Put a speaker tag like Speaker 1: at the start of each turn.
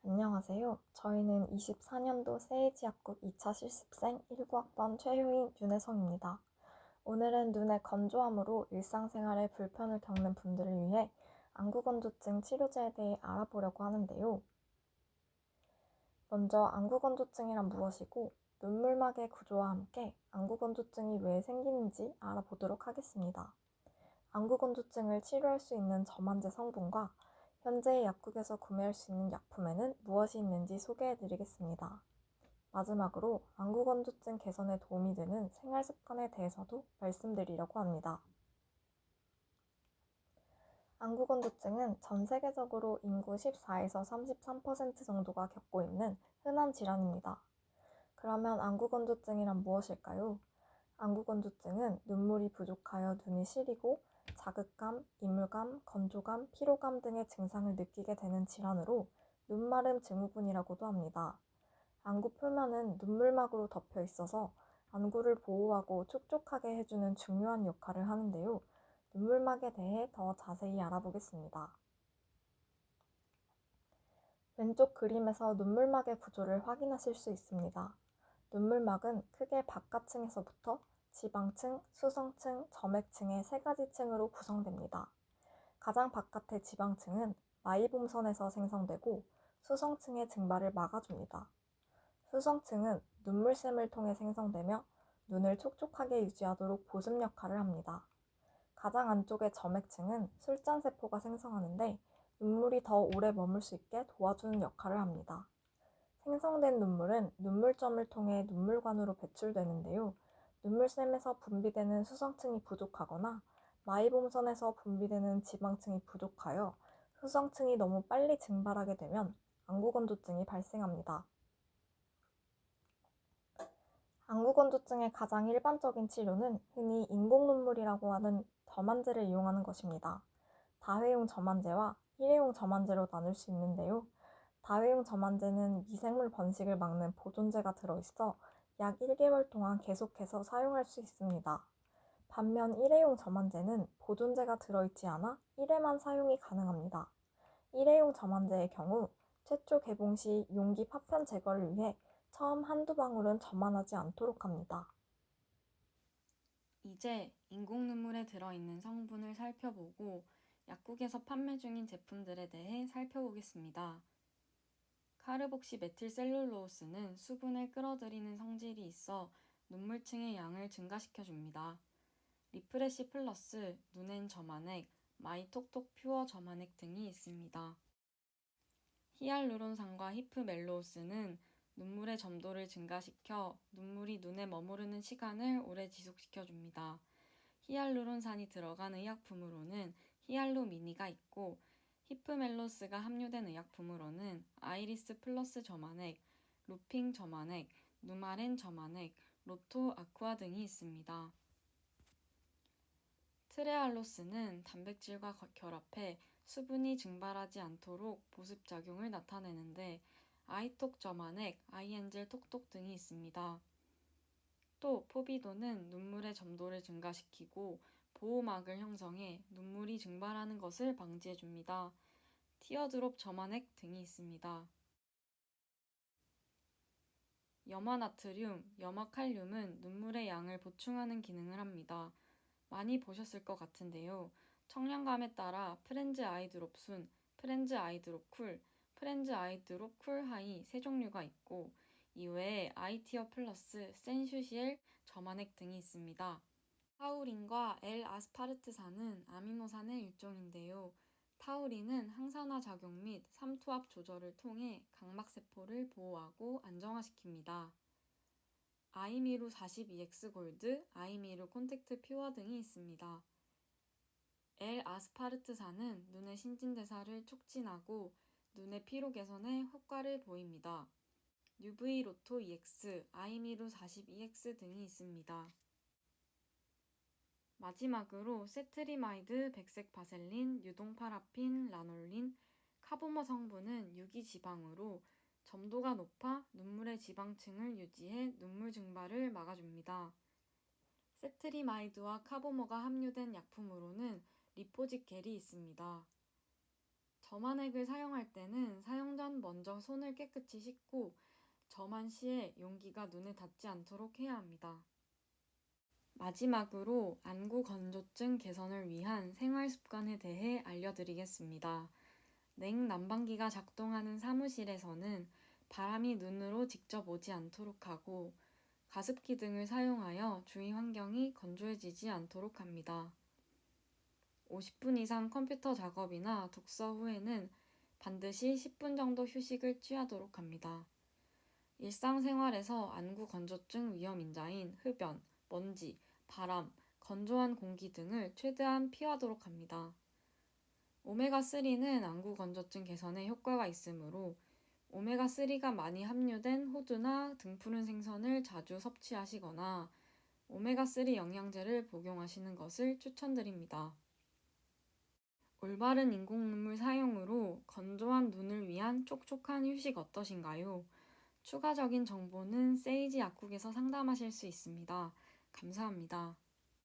Speaker 1: 안녕하세요. 저희는 24년도 세이지약국 2차 실습생 19학번 최효인 윤혜성입니다. 오늘은 눈의 건조함으로 일상생활에 불편을 겪는 분들을 위해 안구건조증 치료제에 대해 알아보려고 하는데요. 먼저 안구건조증이란 무엇이고 눈물막의 구조와 함께 안구건조증이 왜 생기는지 알아보도록 하겠습니다. 안구건조증을 치료할 수 있는 점안제 성분과 현재 약국에서 구매할 수 있는 약품에는 무엇이 있는지 소개해드리겠습니다. 마지막으로 안구건조증 개선에 도움이 되는 생활습관에 대해서도 말씀드리려고 합니다. 안구건조증은 전 세계적으로 인구 14에서 33% 정도가 겪고 있는 흔한 질환입니다. 그러면 안구건조증이란 무엇일까요? 안구건조증은 눈물이 부족하여 눈이 시리고 자극감, 이물감, 건조감, 피로감 등의 증상을 느끼게 되는 질환으로 눈마름 증후군이라고도 합니다. 안구 표면은 눈물막으로 덮여 있어서 안구를 보호하고 촉촉하게 해주는 중요한 역할을 하는데요. 눈물막에 대해 더 자세히 알아보겠습니다. 왼쪽 그림에서 눈물막의 구조를 확인하실 수 있습니다. 눈물막은 크게 바깥층에서부터 지방층, 수성층, 점액층의 세 가지 층으로 구성됩니다. 가장 바깥의 지방층은 마이봄선에서 생성되고 수성층의 증발을 막아줍니다. 수성층은 눈물샘을 통해 생성되며 눈을 촉촉하게 유지하도록 보습 역할을 합니다. 가장 안쪽의 점액층은 술잔세포가 생성하는데 눈물이 더 오래 머물 수 있게 도와주는 역할을 합니다. 생성된 눈물은 눈물점을 통해 눈물관으로 배출되는데요. 눈물샘에서 분비되는 수성층이 부족하거나 마이봄선에서 분비되는 지방층이 부족하여 수성층이 너무 빨리 증발하게 되면 안구건조증이 발생합니다. 안구건조증의 가장 일반적인 치료는 흔히 인공눈물이라고 하는 점안제를 이용하는 것입니다. 다회용 점안제와 일회용 점안제로 나눌 수 있는데요. 다회용 점안제는 미생물 번식을 막는 보존제가 들어있어 약 1개월 동안 계속해서 사용할 수 있습니다. 반면 일회용 점안제는 보존제가 들어있지 않아 1회만 사용이 가능합니다. 일회용 점안제의 경우 최초 개봉 시 용기 파편 제거를 위해 처음 한두 방울은 점안하지 않도록 합니다.
Speaker 2: 이제 인공눈물에 들어있는 성분을 살펴보고 약국에서 판매 중인 제품들에 대해 살펴보겠습니다. 카르복시 메틸셀룰로스는 수분을 끌어들이는 성질이 있어 눈물층의 양을 증가시켜줍니다. 리프레시 플러스, 눈엔 점안액, 마이톡톡 퓨어 점안액 등이 있습니다. 히알루론산과 히프멜로우스는 눈물의 점도를 증가시켜 눈물이 눈에 머무르는 시간을 오래 지속시켜줍니다. 히알루론산이 들어간 의약품으로는 히알루미니가 있고 히프멜로스가 함유된 의약품으로는 아이리스 플러스 점안액, 루핑 점안액, 누마렌 점안액, 로토 아쿠아 등이 있습니다. 트레알로스는 단백질과 결합해 수분이 증발하지 않도록 보습작용을 나타내는데 아이톡 점안액, 아이엔젤 톡톡 등이 있습니다. 또 포비도는 눈물의 점도를 증가시키고 보호막을 형성해 눈물이 증발하는 것을 방지해줍니다. 티어드롭 점안액 등이 있습니다. 염화나트륨, 염화칼륨은 눈물의 양을 보충하는 기능을 합니다. 많이 보셨을 것 같은데요. 청량감에 따라 프렌즈 아이드롭 순, 프렌즈 아이드롭 쿨, 프렌즈 아이드롭 쿨 하이 세 종류가 있고 이외에 아이티어 플러스, 센슈시엘, 점안액 등이 있습니다. 타우린과 L-아스파르트산은 아미노산의 일종인데요. 타우린은 항산화 작용 및 삼투압 조절을 통해 각막세포를 보호하고 안정화시킵니다. 아이미루 42X 골드, 아이미루 콘택트 퓨어 등이 있습니다. L-아스파르트산은 눈의 신진대사를 촉진하고 눈의 피로 개선에 효과를 보입니다. UV 로토 EX, 아이미루 42X 등이 있습니다. 마지막으로 세트리마이드, 백색 바셀린, 유동파라핀, 라놀린, 카보머 성분은 유기지방으로 점도가 높아 눈물의 지방층을 유지해 눈물 증발을 막아줍니다. 세트리마이드와 카보머가 함유된 약품으로는 리포지켈이 있습니다. 점안액을 사용할 때는 사용 전 먼저 손을 깨끗이 씻고 점안 시에 용기가 눈에 닿지 않도록 해야 합니다. 마지막으로 안구 건조증 개선을 위한 생활 습관에 대해 알려드리겠습니다. 냉난방기가 작동하는 사무실에서는 바람이 눈으로 직접 오지 않도록 하고 가습기 등을 사용하여 주위 환경이 건조해지지 않도록 합니다. 50분 이상 컴퓨터 작업이나 독서 후에는 반드시 10분 정도 휴식을 취하도록 합니다. 일상생활에서 안구 건조증 위험 인자인 흡연, 먼지, 바람, 건조한 공기 등을 최대한 피하도록 합니다. 오메가3는 안구 건조증 개선에 효과가 있으므로 오메가3가 많이 함유된 호두나 등푸른 생선을 자주 섭취하시거나 오메가3 영양제를 복용하시는 것을 추천드립니다. 올바른 인공눈물 사용으로 건조한 눈을 위한 촉촉한 휴식 어떠신가요? 추가적인 정보는 세이지 약국에서 상담하실 수 있습니다. 감사합니다.